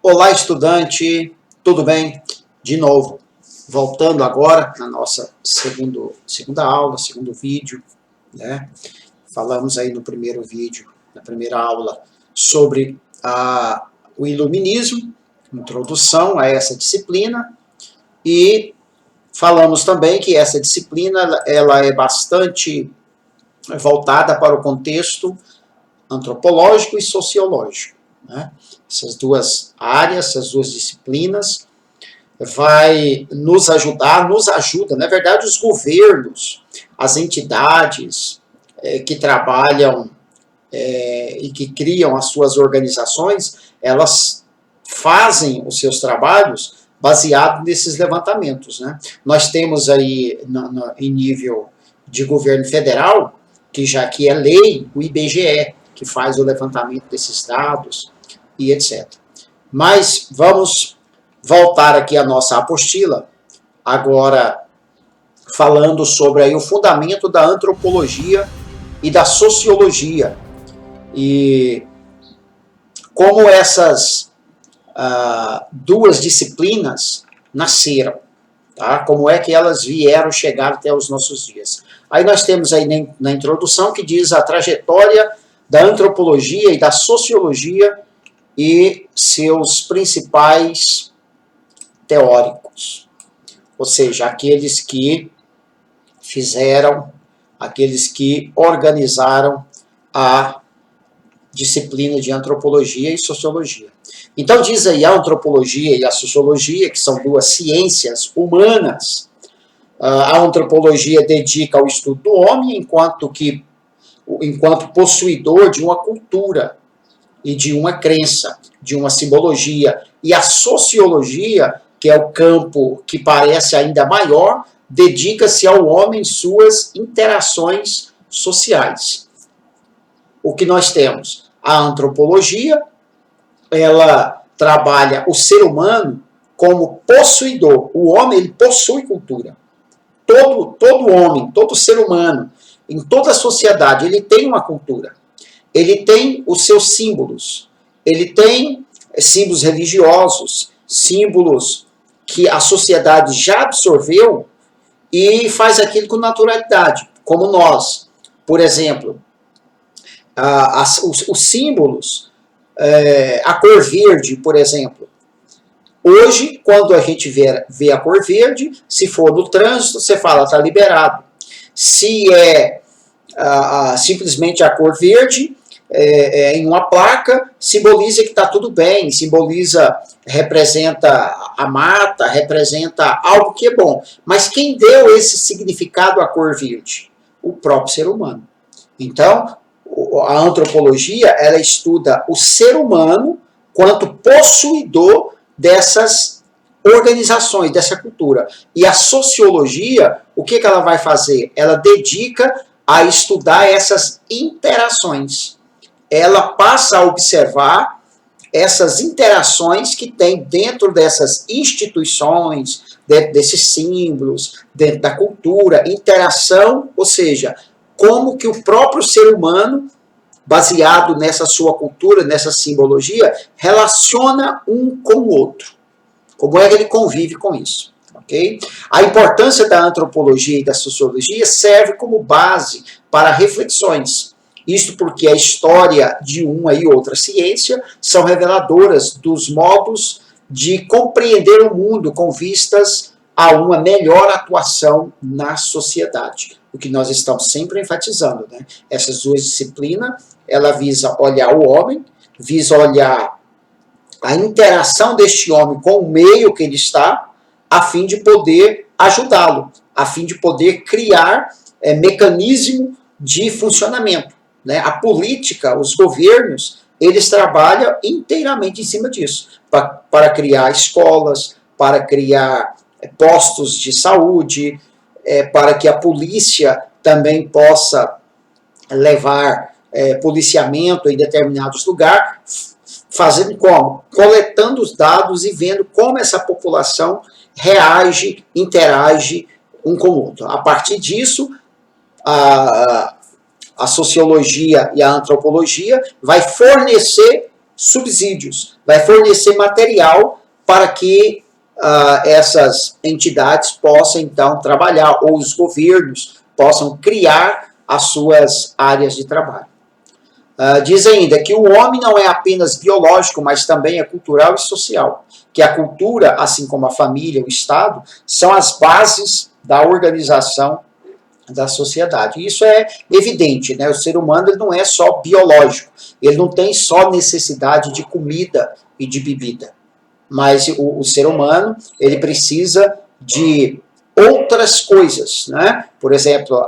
Olá, estudante, tudo bem? De novo, voltando agora na nossa segunda aula, segundo vídeo, né? Falamos aí no primeiro vídeo, na primeira aula, sobre o iluminismo, introdução a essa disciplina, e falamos também que essa disciplina ela é bastante voltada para o contexto antropológico e sociológico, né? Essas duas áreas, essas duas disciplinas, vai nos ajuda, na verdade, os governos, as entidades que trabalham e que criam as suas organizações, elas fazem os seus trabalhos baseado nesses levantamentos, né? Nós temos aí, em nível de governo federal, que é lei, o IBGE, que faz o levantamento desses dados e etc. Mas vamos voltar aqui à nossa apostila, agora falando sobre aí o fundamento da antropologia e da sociologia, e como essas duas disciplinas nasceram, tá? Como é que elas vieram chegar até os nossos dias. Aí nós temos aí na introdução que diz a trajetória da antropologia e da sociologia e seus principais teóricos, ou seja, aqueles que fizeram, aqueles que organizaram a disciplina de antropologia e sociologia. Então diz aí a antropologia e a sociologia, que são duas ciências humanas. A antropologia dedica ao estudo do homem enquanto possuidor de uma cultura e de uma crença, de uma simbologia. E a sociologia, que é o campo que parece ainda maior, dedica-se ao homem e suas interações sociais. O que nós temos? A antropologia, ela trabalha o ser humano como possuidor. O homem, ele possui cultura. Todo homem, todo ser humano, em toda a sociedade, ele tem uma cultura. Ele tem os seus símbolos. Ele tem símbolos religiosos, símbolos que a sociedade já absorveu e faz aquilo com naturalidade, como nós. Por exemplo, os símbolos, a cor verde, por exemplo. Hoje, quando a gente vê a cor verde, se for no trânsito, você fala, está liberado. Se é simplesmente a cor verde, em uma placa, simboliza que está tudo bem, representa a mata, representa algo que é bom. Mas quem deu esse significado à cor verde? O próprio ser humano. Então, a antropologia, ela estuda o ser humano quanto possuidor dessas organizações, dessa cultura. E a sociologia, o que ela vai fazer? Ela dedica a estudar essas interações. Ela passa a observar essas interações que tem dentro dessas instituições, dentro desses símbolos, dentro da cultura, interação, ou seja, como que o próprio ser humano, baseado nessa sua cultura, nessa simbologia, relaciona um com o outro. Como é que ele convive com isso? Okay? A importância da antropologia e da sociologia serve como base para reflexões. Isto porque a história de uma e outra ciência são reveladoras dos modos de compreender o mundo com vistas a uma melhor atuação na sociedade. O que nós estamos sempre enfatizando, né? Essas duas disciplinas, ela visa olhar o homem, visa olhar a interação deste homem com o meio que ele está, a fim de poder ajudá-lo, a fim de poder criar mecanismo de funcionamento. Né? A política, os governos, eles trabalham inteiramente em cima disso, para criar escolas, para criar postos de saúde, para que a polícia também possa levar policiamento em determinados lugares, fazendo como? Coletando os dados e vendo como essa população reage, interage um com o outro. A partir disso, a sociologia e a antropologia vai fornecer subsídios, vai fornecer material para que essas entidades possam, então, trabalhar, ou os governos possam criar as suas áreas de trabalho. Diz ainda que o homem não é apenas biológico, mas também é cultural e social. Que a cultura, assim como a família, o Estado, são as bases da organização da sociedade. Isso é evidente, né? O ser humano ele não é só biológico, ele não tem só necessidade de comida e de bebida, mas o ser humano ele precisa de outras coisas, né? Por exemplo,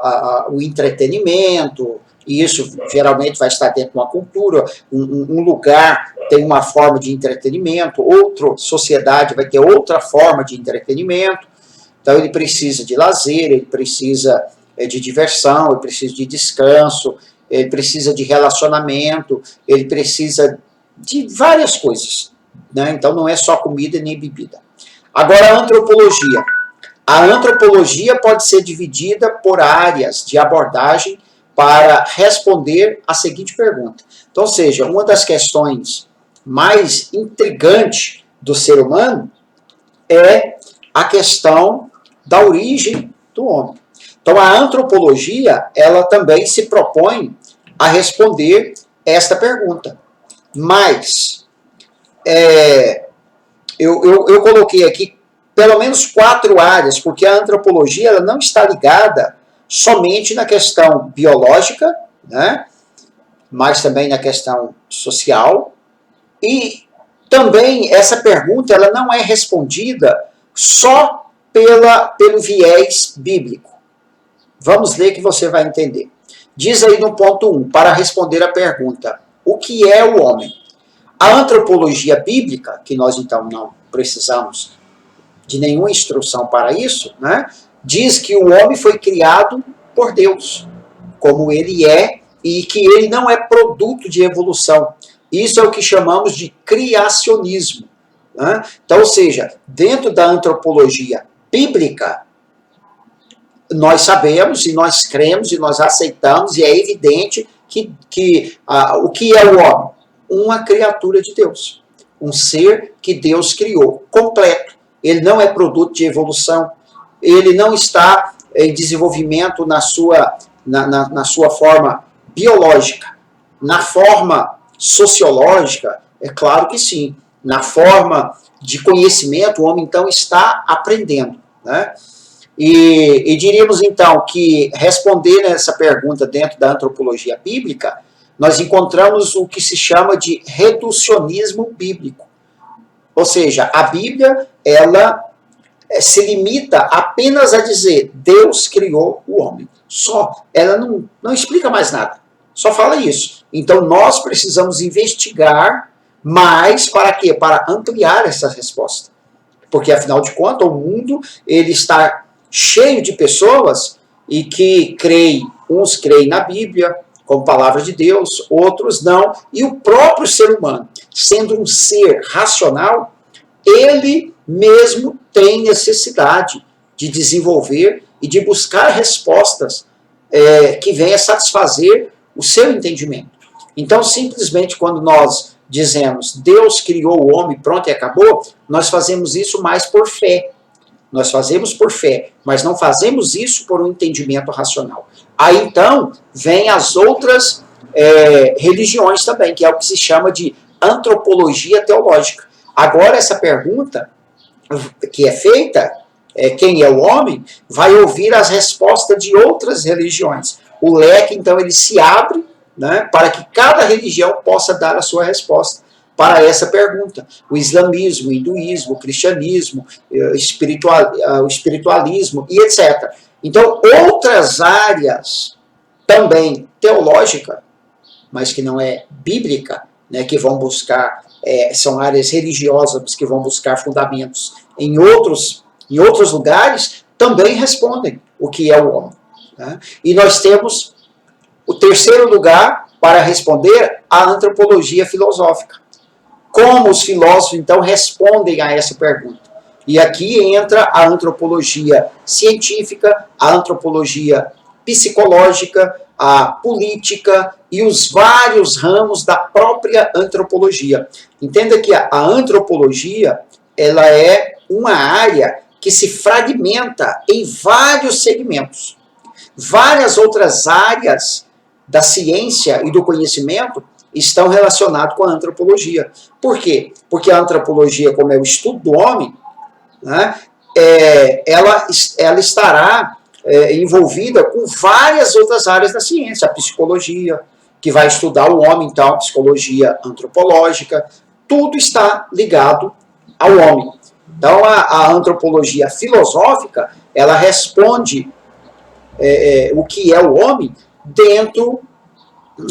o entretenimento, e isso geralmente vai estar dentro de uma cultura, um lugar tem uma forma de entretenimento, outra sociedade vai ter outra forma de entretenimento, então ele precisa de lazer, ele precisa de diversão, ele precisa de descanso, ele precisa de relacionamento, ele precisa de várias coisas, né? Então não é só comida nem bebida. Agora a antropologia. A antropologia pode ser dividida por áreas de abordagem para responder a seguinte pergunta. Então, ou seja, uma das questões mais intrigantes do ser humano é a questão da origem do homem. Então, a antropologia, ela também se propõe a responder esta pergunta. Mas, eu coloquei aqui pelo menos 4 áreas, porque a antropologia ela não está ligada somente na questão biológica, né? Mas também na questão social. E também essa pergunta ela não é respondida só pelo viés bíblico. Vamos ler que você vai entender. Diz aí no ponto 1, para responder a pergunta, o que é o homem? A antropologia bíblica, que nós então não precisamos de nenhuma instrução para isso, né, diz que o homem foi criado por Deus, como ele é, e que ele não é produto de evolução. Isso é o que chamamos de criacionismo, né? Então, ou seja, dentro da antropologia bíblica, nós sabemos e nós cremos e nós aceitamos, e é evidente que o que é o homem? Uma criatura de Deus, um ser que Deus criou, completo. Ele não é produto de evolução, ele não está em desenvolvimento na sua forma biológica. Na forma sociológica, é claro que sim. Na forma de conhecimento, o homem então está aprendendo, né? E diríamos então que responder essa pergunta dentro da antropologia bíblica, nós encontramos o que se chama de reducionismo bíblico. Ou seja, a Bíblia, ela se limita apenas a dizer Deus criou o homem. Só. Ela não explica mais nada. Só fala isso. Então, nós precisamos investigar mais para quê? Para ampliar essa resposta. Porque, afinal de contas, o mundo ele está cheio de pessoas e que uns creem na Bíblia, como palavra de Deus, outros não. E o próprio ser humano, sendo um ser racional, ele mesmo tem necessidade de desenvolver e de buscar respostas que venham satisfazer o seu entendimento. Então, simplesmente quando nós dizemos Deus criou o homem, pronto e acabou, nós fazemos isso mais por fé. Nós fazemos por fé, mas não fazemos isso por um entendimento racional. Aí então, vem as outras religiões também, que é o que se chama de antropologia teológica. Agora, essa pergunta que é feita, quem é o homem, vai ouvir as respostas de outras religiões. O leque, então, ele se abre, né, para que cada religião possa dar a sua resposta para essa pergunta. O islamismo, o hinduísmo, o cristianismo, o espiritualismo e etc. Então, outras áreas também teológica, mas que não é bíblica, né, que vão buscar, são áreas religiosas que vão buscar fundamentos em outros lugares, também respondem o que é o homem. Né? E nós temos o terceiro lugar para responder a antropologia filosófica. Como os filósofos, então, respondem a essa pergunta? E aqui entra a antropologia científica, a antropologia psicológica, a política e os vários ramos da própria antropologia. Entenda que a antropologia, ela é uma área que se fragmenta em vários segmentos. Várias outras áreas da ciência e do conhecimento estão relacionadas com a antropologia. Por quê? Porque a antropologia, como é o estudo do homem, né, ela estará envolvida com várias outras áreas da ciência. A psicologia, que vai estudar o homem, então, a psicologia antropológica, tudo está ligado ao homem. Então, a antropologia filosófica, ela responde o que é o homem dentro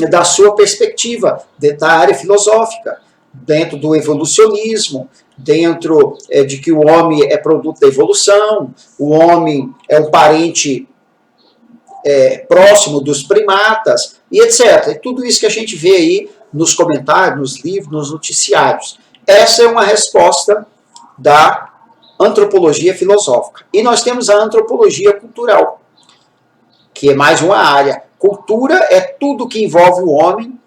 da sua perspectiva, da área filosófica, dentro do evolucionismo, dentro de que o homem é produto da evolução, o homem é um parente próximo dos primatas, e etc. E tudo isso que a gente vê aí nos comentários, nos livros, nos noticiários. Essa é uma resposta da antropologia filosófica. E nós temos a antropologia cultural, que é mais uma área. Cultura é tudo que envolve o homem,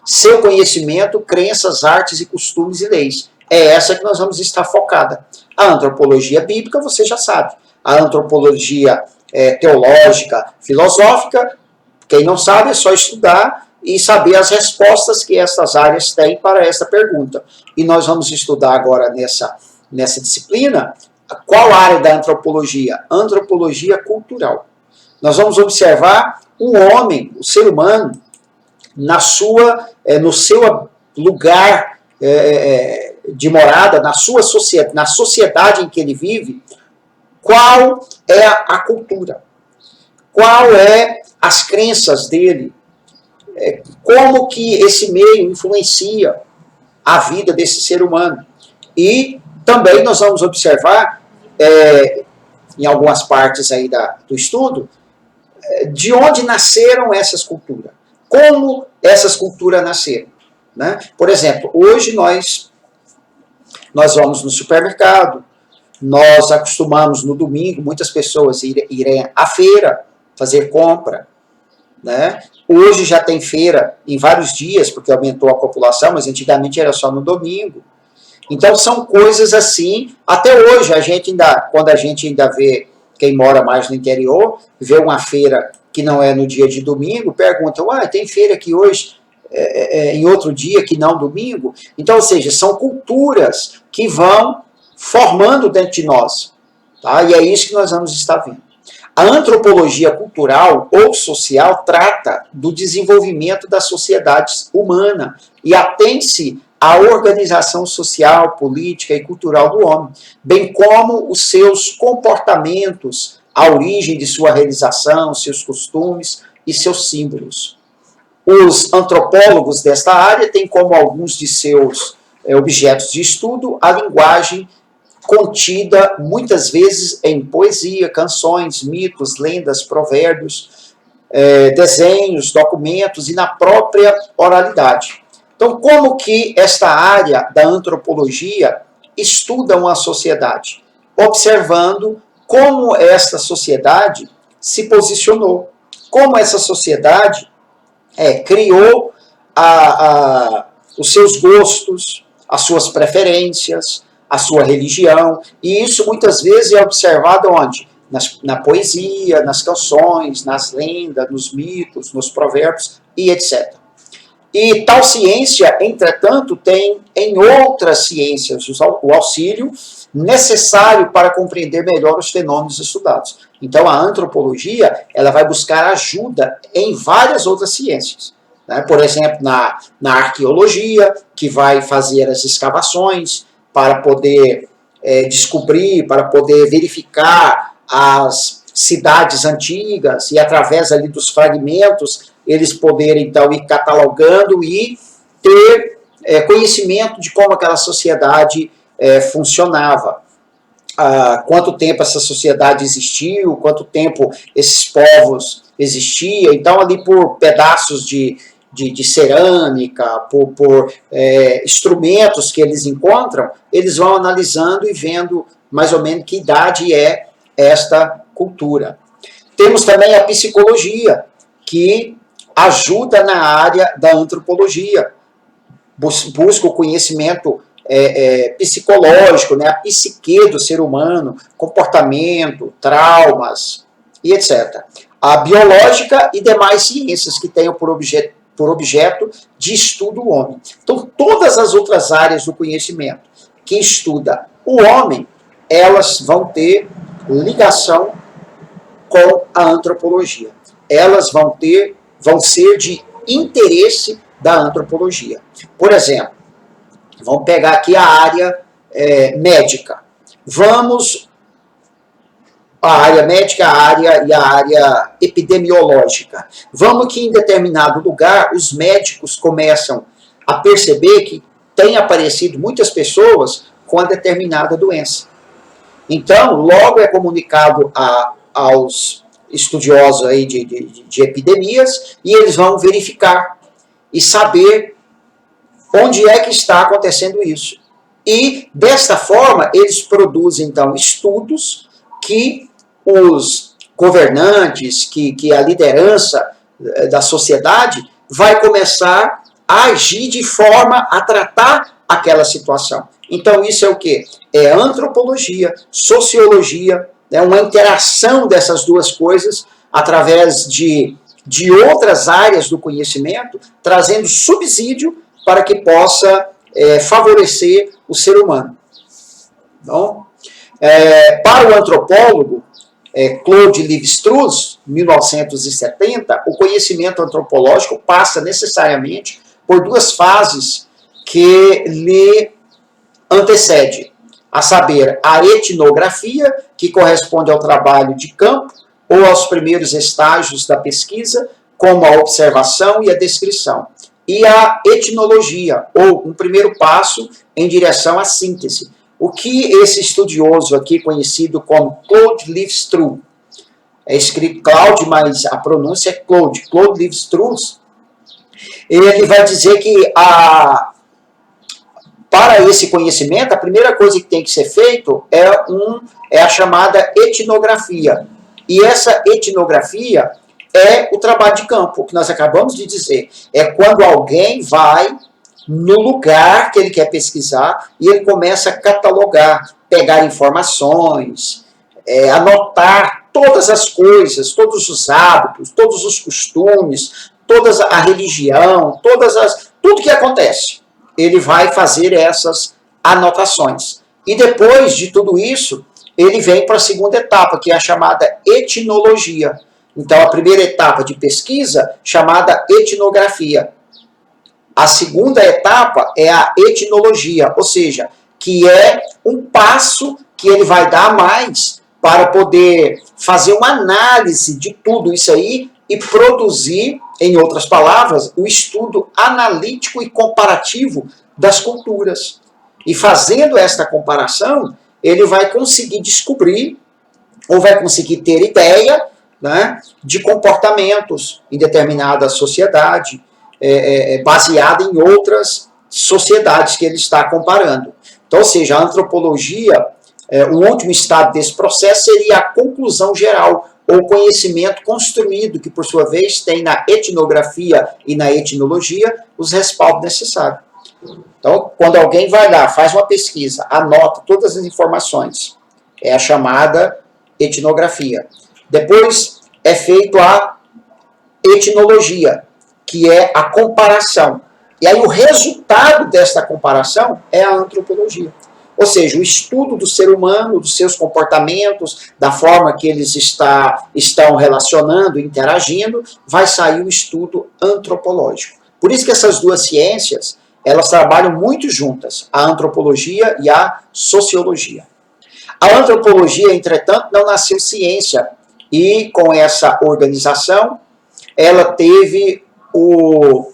seu conhecimento, crenças, artes e costumes e leis. É essa que nós vamos estar focada. A antropologia bíblica, você já sabe. A antropologia teológica, filosófica, quem não sabe é só estudar e saber as respostas que essas áreas têm para essa pergunta. E nós vamos estudar agora nessa disciplina qual área da antropologia? Antropologia cultural. Nós vamos observar o homem, o ser humano, no seu lugar de morada, na sociedade em que ele vive, qual é a cultura, qual é as crenças dele, como que esse meio influencia a vida desse ser humano. E também nós vamos observar, em algumas partes aí do estudo, de onde nasceram essas culturas, como essas culturas nasceram. Né? Por exemplo, hoje nós vamos no supermercado, nós acostumamos no domingo, muitas pessoas irem à feira, fazer compra. Né? Hoje já tem feira em vários dias, porque aumentou a população, mas antigamente era só no domingo. Então são coisas assim, até hoje, quando a gente ainda vê, quem mora mais no interior, vê uma feira que não é no dia de domingo, pergunta, tem feira aqui hoje, em outro dia que não domingo? Então, ou seja, são culturas que vão formando dentro de nós. Tá? E é isso que nós vamos estar vendo. A antropologia cultural ou social trata do desenvolvimento da sociedade humana e atém-se à organização social, política e cultural do homem, bem como os seus comportamentos, a origem de sua realização, seus costumes e seus símbolos. Os antropólogos desta área têm como alguns de seus objetos de estudo a linguagem contida muitas vezes em poesia, canções, mitos, lendas, provérbios, desenhos, documentos e na própria oralidade. Então, como que esta área da antropologia estuda uma sociedade? Observando como esta sociedade se posicionou, como essa sociedade criou os seus gostos, as suas preferências, a sua religião, e isso muitas vezes é observado onde? Na poesia, nas canções, nas lendas, nos mitos, nos provérbios e etc. E tal ciência, entretanto, tem em outras ciências o auxílio necessário para compreender melhor os fenômenos estudados. Então, a antropologia ela vai buscar ajuda em várias outras ciências. Né? Por exemplo, na arqueologia, que vai fazer as escavações para poder descobrir, para poder verificar as cidades antigas e através ali dos fragmentos eles poderem então ir catalogando e ter conhecimento de como aquela sociedade funcionava. Quanto tempo essa sociedade existiu, quanto tempo esses povos existiam. Então, ali por pedaços de cerâmica, por instrumentos que eles encontram, eles vão analisando e vendo mais ou menos que idade é esta cultura. Temos também a psicologia, que ajuda na área da antropologia, busca o conhecimento psicológico, né, a psique do ser humano, comportamento, traumas e etc. A biológica e demais ciências que tenham por objeto de estudo o homem. Então, todas as outras áreas do conhecimento que estuda o homem, elas vão ter ligação com a antropologia. Elas vão ser de interesse da antropologia. Por exemplo, vamos pegar aqui a área médica. A área médica e a área epidemiológica. Vamos que em determinado lugar os médicos começam a perceber que tem aparecido muitas pessoas com a determinada doença. Então, logo é comunicado aos estudiosos aí de epidemias e eles vão verificar e saber onde é que está acontecendo isso. E, desta forma, eles produzem, então, estudos que os governantes, que a liderança da sociedade vai começar a agir de forma a tratar aquela situação. Então, isso é o quê? É antropologia, sociologia, né, uma interação dessas duas coisas através de outras áreas do conhecimento, trazendo subsídio para que possa favorecer o ser humano. Então, para o antropólogo Claude Lévi-Strauss, 1970, o conhecimento antropológico passa necessariamente por duas fases que lhe antecedem, a saber, a etnografia, que corresponde ao trabalho de campo, ou aos primeiros estágios da pesquisa, como a observação e a descrição, e a etnologia, ou um primeiro passo em direção à síntese. O que esse estudioso aqui, conhecido como Claude Lévi-Strauss, é escrito Claude, mas a pronúncia é Claude Lévi-Strauss, ele vai dizer que para esse conhecimento, a primeira coisa que tem que ser feito é a chamada etnografia. E essa etnografia é o trabalho de campo, que nós acabamos de dizer. É quando alguém vai no lugar que ele quer pesquisar e ele começa a catalogar, pegar informações, anotar todas as coisas, todos os hábitos, todos os costumes, toda a religião, tudo que acontece. Ele vai fazer essas anotações. E depois de tudo isso, ele vem para a segunda etapa, que é a chamada etnologia. Então, a primeira etapa de pesquisa, chamada etnografia. A segunda etapa é a etnologia, ou seja, que é um passo que ele vai dar mais para poder fazer uma análise de tudo isso aí e produzir, em outras palavras, o estudo analítico e comparativo das culturas. E fazendo esta comparação, ele vai conseguir descobrir, ou vai conseguir ter ideia, né, de comportamentos em determinada sociedade, baseada em outras sociedades que ele está comparando. Então, ou seja, a antropologia, o último estado desse processo seria a conclusão geral, ou conhecimento construído, que por sua vez tem na etnografia e na etnologia os respaldos necessários. Então, quando alguém vai lá, faz uma pesquisa, anota todas as informações, é a chamada etnografia. Depois é feito a etnologia, que é a comparação. E aí o resultado desta comparação é a antropologia. Ou seja, o estudo do ser humano, dos seus comportamentos, da forma que eles estão relacionando, interagindo, vai sair o estudo antropológico. Por isso que essas duas ciências, elas trabalham muito juntas, a antropologia e a sociologia. A antropologia, entretanto, não nasceu ciência, e com essa organização, ela teve o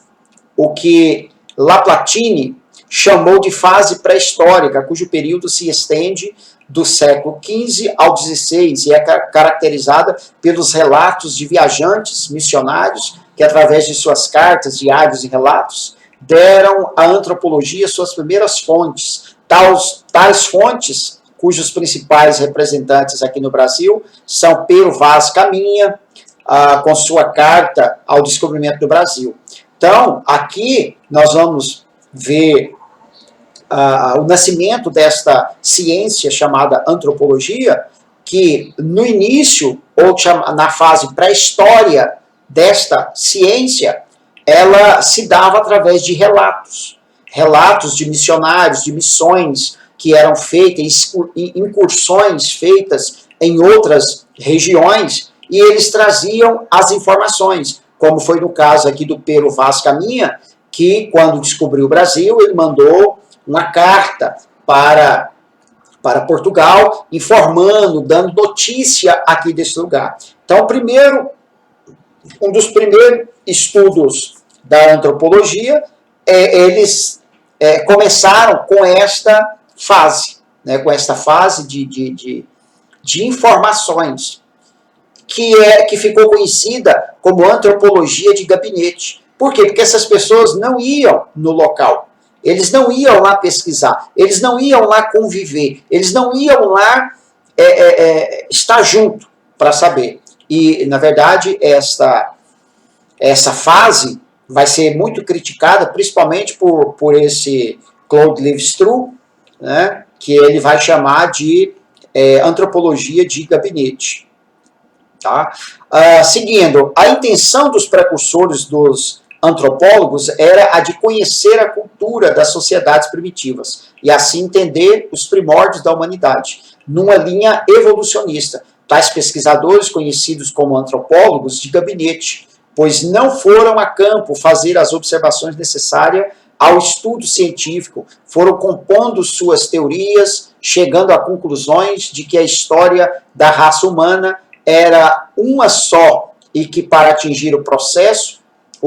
que Laplatine chamou de fase pré-histórica, cujo período se estende do século XV ao XVI e é caracterizada pelos relatos de viajantes missionários que, através de suas cartas, diários e relatos, deram à antropologia suas primeiras fontes. Tais fontes, cujos principais representantes aqui no Brasil são Pero Vaz Caminha, com sua carta ao descobrimento do Brasil. Então, aqui nós vamos ver o nascimento desta ciência chamada antropologia, que no início, ou na fase pré-história desta ciência, ela se dava através de relatos. Relatos de missionários, de missões que eram feitas, incursões feitas em outras regiões, e eles traziam as informações, como foi no caso aqui do Pero Vaz Caminha, que quando descobriu o Brasil, ele mandou uma carta para Portugal, informando, dando notícia aqui desse lugar. Então, um dos primeiros estudos da antropologia, eles começaram com esta fase, né, com esta fase de informações, que ficou conhecida como antropologia de gabinete. Por quê? Porque essas pessoas não iam no local. Eles não iam lá pesquisar, eles não iam lá conviver, eles não iam lá estar junto para saber. E, na verdade, essa fase vai ser muito criticada, principalmente por esse Claude Lévi-Strauss, né, que ele vai chamar de antropologia de gabinete. Tá? Seguindo, a intenção dos precursores dos antropólogos era a de conhecer a cultura das sociedades primitivas e assim entender os primórdios da humanidade, numa linha evolucionista. Tais pesquisadores, conhecidos como antropólogos de gabinete, pois não foram a campo fazer as observações necessárias ao estudo científico, foram compondo suas teorias, chegando a conclusões de que a história da raça humana era uma só e que para atingir o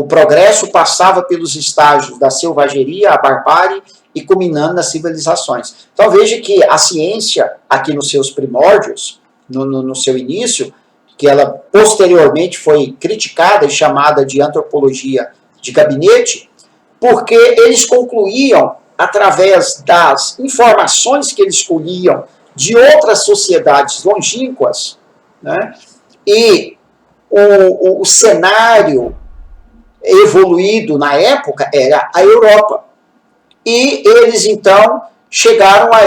progresso passava pelos estágios da selvageria, a barbárie e culminando nas civilizações. Então veja que a ciência, aqui nos seus primórdios, no seu início, que ela posteriormente foi criticada e chamada de antropologia de gabinete, porque eles concluíam, através das informações que eles colhiam de outras sociedades longínquas, né, e o cenário evoluído na época era a Europa. E eles, então, chegaram a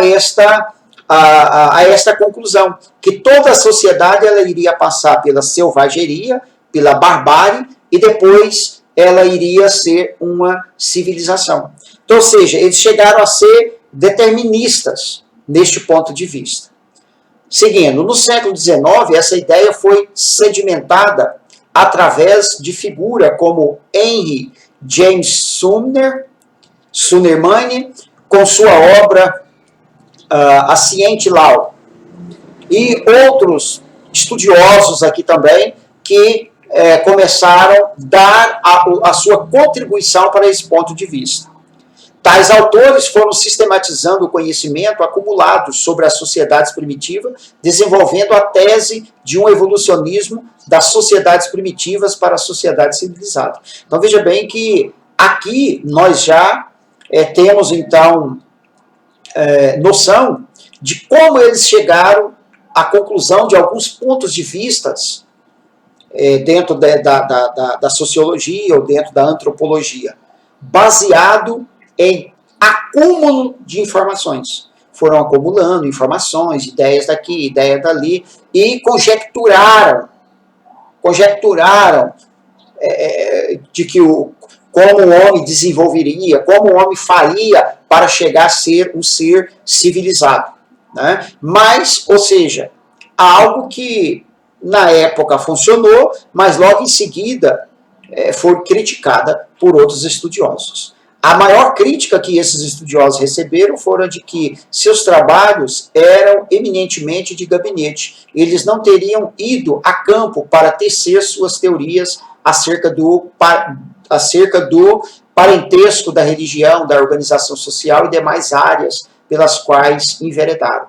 esta conclusão, que toda a sociedade ela iria passar pela selvageria, pela barbárie, e depois ela iria ser uma civilização. Então, ou seja, eles chegaram a ser deterministas neste ponto de vista. Seguindo, no século XIX, essa ideia foi sedimentada através de figuras como Henry James Sundermann, com sua obra A Science Law, e outros estudiosos aqui também que começaram a dar a sua contribuição para esse ponto de vista. Tais autores foram sistematizando o conhecimento acumulado sobre as sociedades primitivas, desenvolvendo a tese de um evolucionismo das sociedades primitivas para a sociedade civilizada. Então veja bem que aqui nós já temos então noção de como eles chegaram à conclusão de alguns pontos de vista dentro da sociologia ou dentro da antropologia, baseado em acúmulo de informações. Foram acumulando informações, ideias daqui, ideias dali, e conjecturaram de que como o homem desenvolveria, como o homem faria para chegar a ser um ser civilizado. Né? Mas, ou seja, algo que na época funcionou, mas logo em seguida foi criticada por outros estudiosos. A maior crítica que esses estudiosos receberam foram de que seus trabalhos eram eminentemente de gabinete. Eles não teriam ido a campo para tecer suas teorias acerca do parentesco da religião, da organização social e demais áreas pelas quais enveredaram.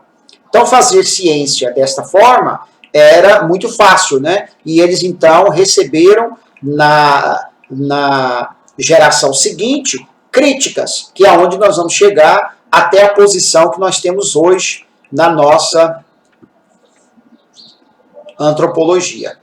Então, fazer ciência desta forma era muito fácil, né? E eles, então, receberam na geração seguinte críticas, que é onde nós vamos chegar até a posição que nós temos hoje na nossa antropologia.